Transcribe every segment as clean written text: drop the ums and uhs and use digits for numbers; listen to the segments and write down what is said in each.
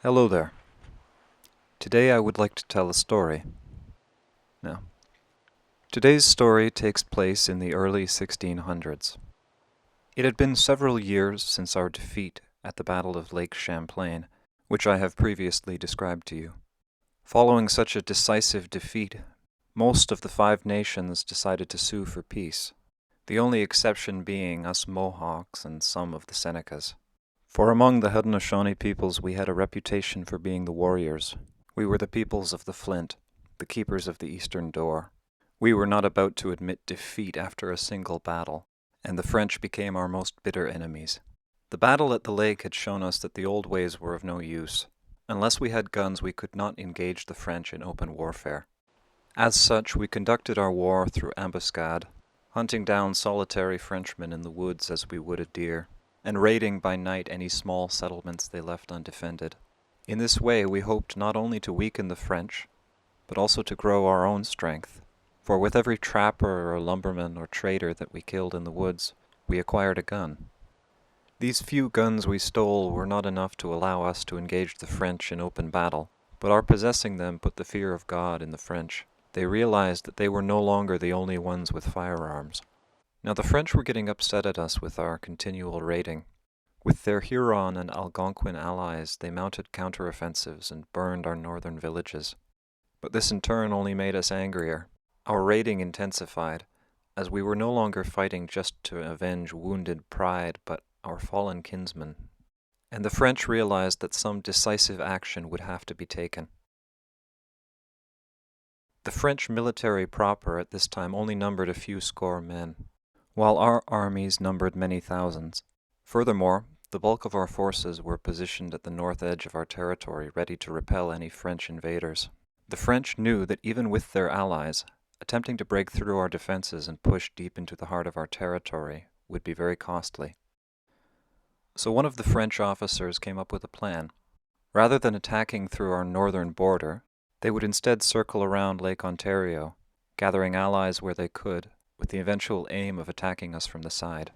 Hello there. Today I would like to tell a story. Now, today's story takes place in the early 1600s. It had been several years since our defeat at the Battle of Lake Champlain, which I have previously described to you. Following such a decisive defeat, most of the 5 nations decided to sue for peace, the only exception being us Mohawks and some of the Senecas. For among the Haudenosaunee peoples we had a reputation for being the warriors. We were the peoples of the flint, the keepers of the eastern door. We were not about to admit defeat after a single battle, and the French became our most bitter enemies. The battle at the lake had shown us that the old ways were of no use. Unless we had guns, we could not engage the French in open warfare. As such, we conducted our war through ambuscade, hunting down solitary Frenchmen in the woods as we would a deer, and raiding by night any small settlements they left undefended. In this way we hoped not only to weaken the French, but also to grow our own strength, for with every trapper or lumberman or trader that we killed in the woods, we acquired a gun. These few guns we stole were not enough to allow us to engage the French in open battle, but our possessing them put the fear of God in the French. They realized that they were no longer the only ones with firearms. Now the French were getting upset at us with our continual raiding. With their Huron and Algonquin allies, they mounted counteroffensives and burned our northern villages. But this in turn only made us angrier. Our raiding intensified, as we were no longer fighting just to avenge wounded pride, but our fallen kinsmen. And the French realized that some decisive action would have to be taken. The French military proper at this time only numbered a few score men, while our armies numbered many thousands. Furthermore, the bulk of our forces were positioned at the north edge of our territory, ready to repel any French invaders. The French knew that even with their allies, attempting to break through our defenses and push deep into the heart of our territory would be very costly. So one of the French officers came up with a plan. Rather than attacking through our northern border, they would instead circle around Lake Ontario, gathering allies where they could, with the eventual aim of attacking us from the side.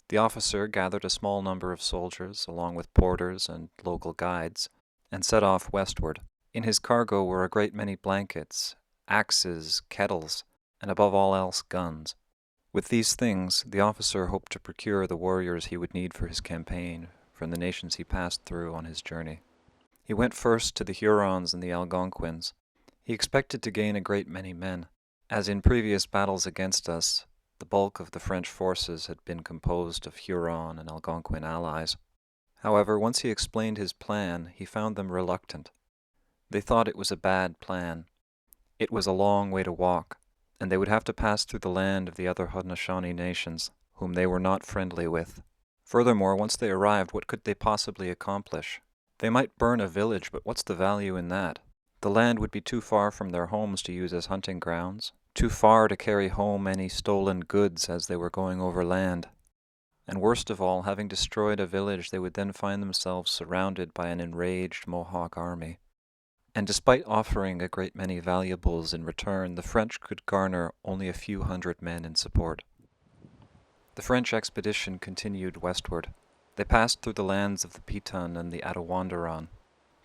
The officer gathered a small number of soldiers, along with porters and local guides, and set off westward. In his cargo were a great many blankets, axes, kettles, and above all else guns. With these things, the officer hoped to procure the warriors he would need for his campaign from the nations he passed through on his journey. He went first to the Hurons and the Algonquins. He expected to gain a great many men. As in previous battles against us, the bulk of the French forces had been composed of Huron and Algonquin allies. However, once he explained his plan, he found them reluctant. They thought it was a bad plan. It was a long way to walk, and they would have to pass through the land of the other Haudenosaunee nations, whom they were not friendly with. Furthermore, once they arrived, what could they possibly accomplish? They might burn a village, but what's the value in that? The land would be too far from their homes to use as hunting grounds, too far to carry home any stolen goods as they were going over land. And worst of all, having destroyed a village, they would then find themselves surrounded by an enraged Mohawk army. And despite offering a great many valuables in return, the French could garner only a few hundred men in support. The French expedition continued westward. They passed through the lands of the Piton and the Attawandaron,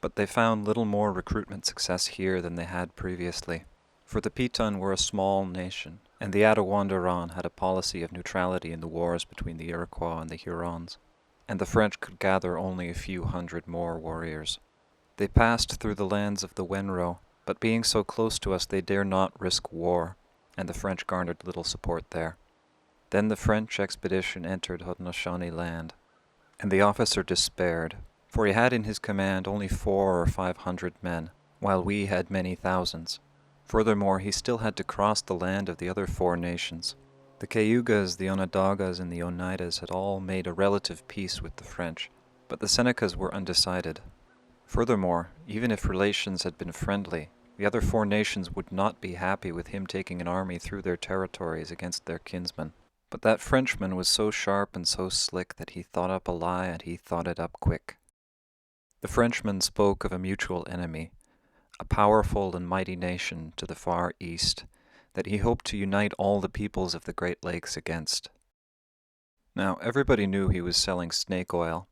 but they found little more recruitment success here than they had previously. For the Piton were a small nation, and the Attawandaron had a policy of neutrality in the wars between the Iroquois and the Hurons, and the French could gather only a few hundred more warriors. They passed through the lands of the Wenro, but being so close to us they dare not risk war, and the French garnered little support there. Then the French expedition entered Haudenosaunee land, and the officer despaired, for he had in his command only 400 or 500 men, while we had many thousands. Furthermore, he still had to cross the land of the other 4 nations. The Cayugas, the Onondagas, and the Oneidas had all made a relative peace with the French, but the Senecas were undecided. Furthermore, even if relations had been friendly, the other 4 nations would not be happy with him taking an army through their territories against their kinsmen. But that Frenchman was so sharp and so slick that he thought up a lie, and he thought it up quick. The Frenchman spoke of a mutual enemy, a powerful and mighty nation to the far east, that he hoped to unite all the peoples of the Great Lakes against. Now, everybody knew he was selling snake oil,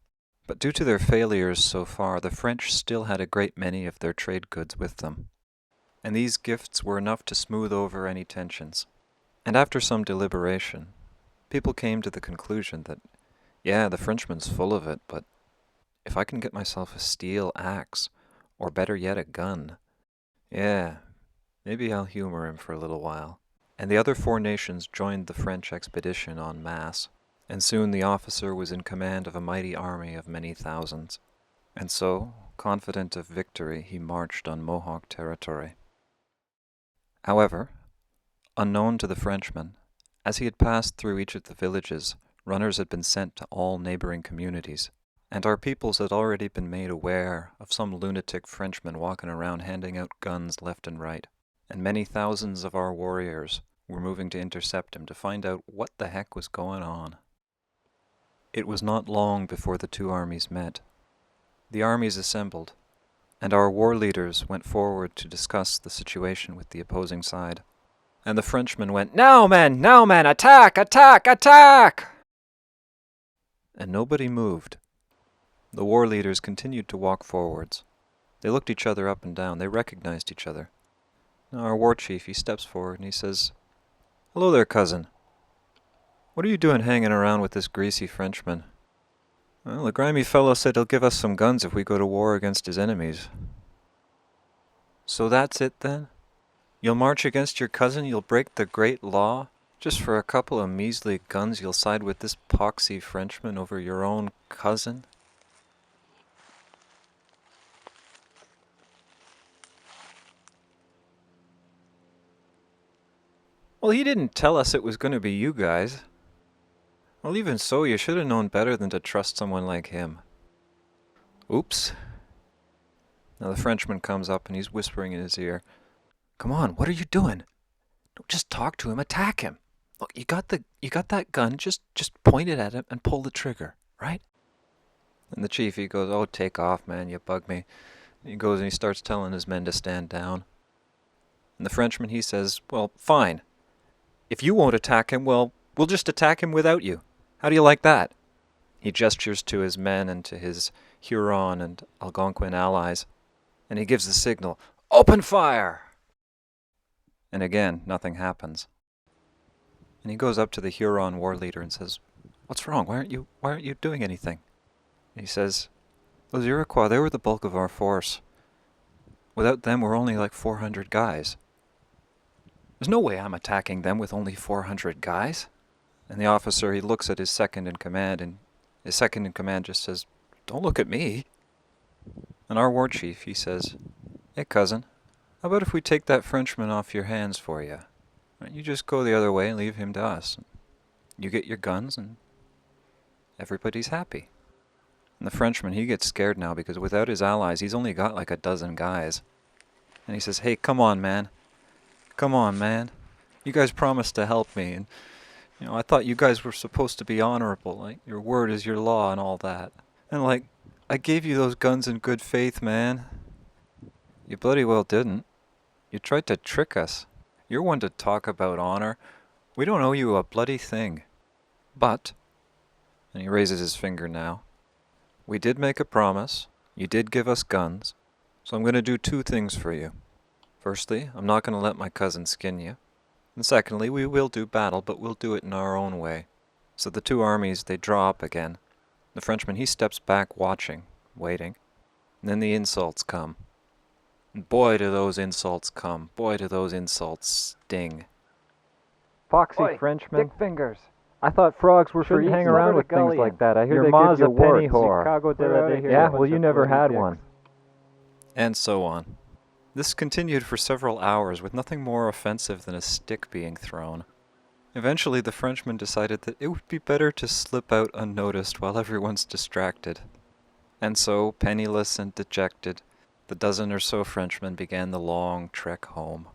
But due to their failures so far, the French still had a great many of their trade goods with them, and these gifts were enough to smooth over any tensions. And after some deliberation, people came to the conclusion that, yeah, the Frenchman's full of it, but if I can get myself a steel axe, or better yet a gun, yeah, maybe I'll humor him for a little while. And the other four nations joined the French expedition en masse, and soon the officer was in command of a mighty army of many thousands. And so, confident of victory, he marched on Mohawk territory. However, unknown to the Frenchman, as he had passed through each of the villages, runners had been sent to all neighboring communities, and our peoples had already been made aware of some lunatic Frenchman walking around handing out guns left and right, and many thousands of our warriors were moving to intercept him to find out what the heck was going on. It was not long before the two armies met. The armies assembled, and our war leaders went forward to discuss the situation with the opposing side. And the Frenchmen went, now men, attack, attack, attack! And nobody moved. The war leaders continued to walk forwards. They looked each other up and down. They recognized each other. Now our war chief, he steps forward and he says, hello there, cousin. What are you doing hanging around with this greasy Frenchman? Well, the grimy fellow said he'll give us some guns if we go to war against his enemies. So that's it then? You'll march against your cousin, you'll break the great law? Just for a couple of measly guns you'll side with this poxy Frenchman over your own cousin? Well, he didn't tell us it was going to be you guys. Well, even so, you should have known better than to trust someone like him. Oops. Now the Frenchman comes up and he's whispering in his ear, come on, what are you doing? Don't just talk to him, attack him. Look, you got that gun, just point it at him and pull the trigger, right? And the chief, he goes, oh, take off, man, you bug me. And he goes and he starts telling his men to stand down. And the Frenchman, he says, well, fine. If you won't attack him, well, we'll just attack him without you. How do you like that? He gestures to his men and to his Huron and Algonquin allies, and he gives the signal, open fire! And again, nothing happens. And he goes up to the Huron war leader and says, what's wrong? Why aren't you doing anything? And he says, those Iroquois, they were the bulk of our force. Without them, we're only like 400 guys. There's no way I'm attacking them with only 400 guys. And the officer, he looks at his second in command, and his second in command just says, don't look at me. And our war chief, he says, hey cousin, how about if we take that Frenchman off your hands for you? You just go the other way and leave him to us. You get your guns and everybody's happy. And the Frenchman, he gets scared now because without his allies, he's only got like a dozen guys. And he says, hey, come on, man. Come on, man. You guys promised to help me, and I thought you guys were supposed to be honorable, like your word is your law and all that. And like, I gave you those guns in good faith, man. You bloody well didn't. You tried to trick us. You're one to talk about honor. We don't owe you a bloody thing. But, and he raises his finger now, we did make a promise. You did give us guns. So I'm going to do two things for you. Firstly, I'm not going to let my cousin skin you. And secondly, we will do battle, but we'll do it in our own way. So the two armies, they draw up again. The Frenchman, he steps back watching, waiting. And then the insults come. And boy do those insults come. Boy do those insults sting. Foxy Oi, Frenchman. Dick fingers. I thought frogs were for Shouldn't eating. hang around with things Gullion. like that. I hear Your they ma's give a you penny warts. whore. Chicago did it here. Yeah, well, you never had one. And so on. This continued for several hours with nothing more offensive than a stick being thrown. Eventually the Frenchman decided that it would be better to slip out unnoticed while everyone's distracted. And so, penniless and dejected, the dozen or so Frenchmen began the long trek home.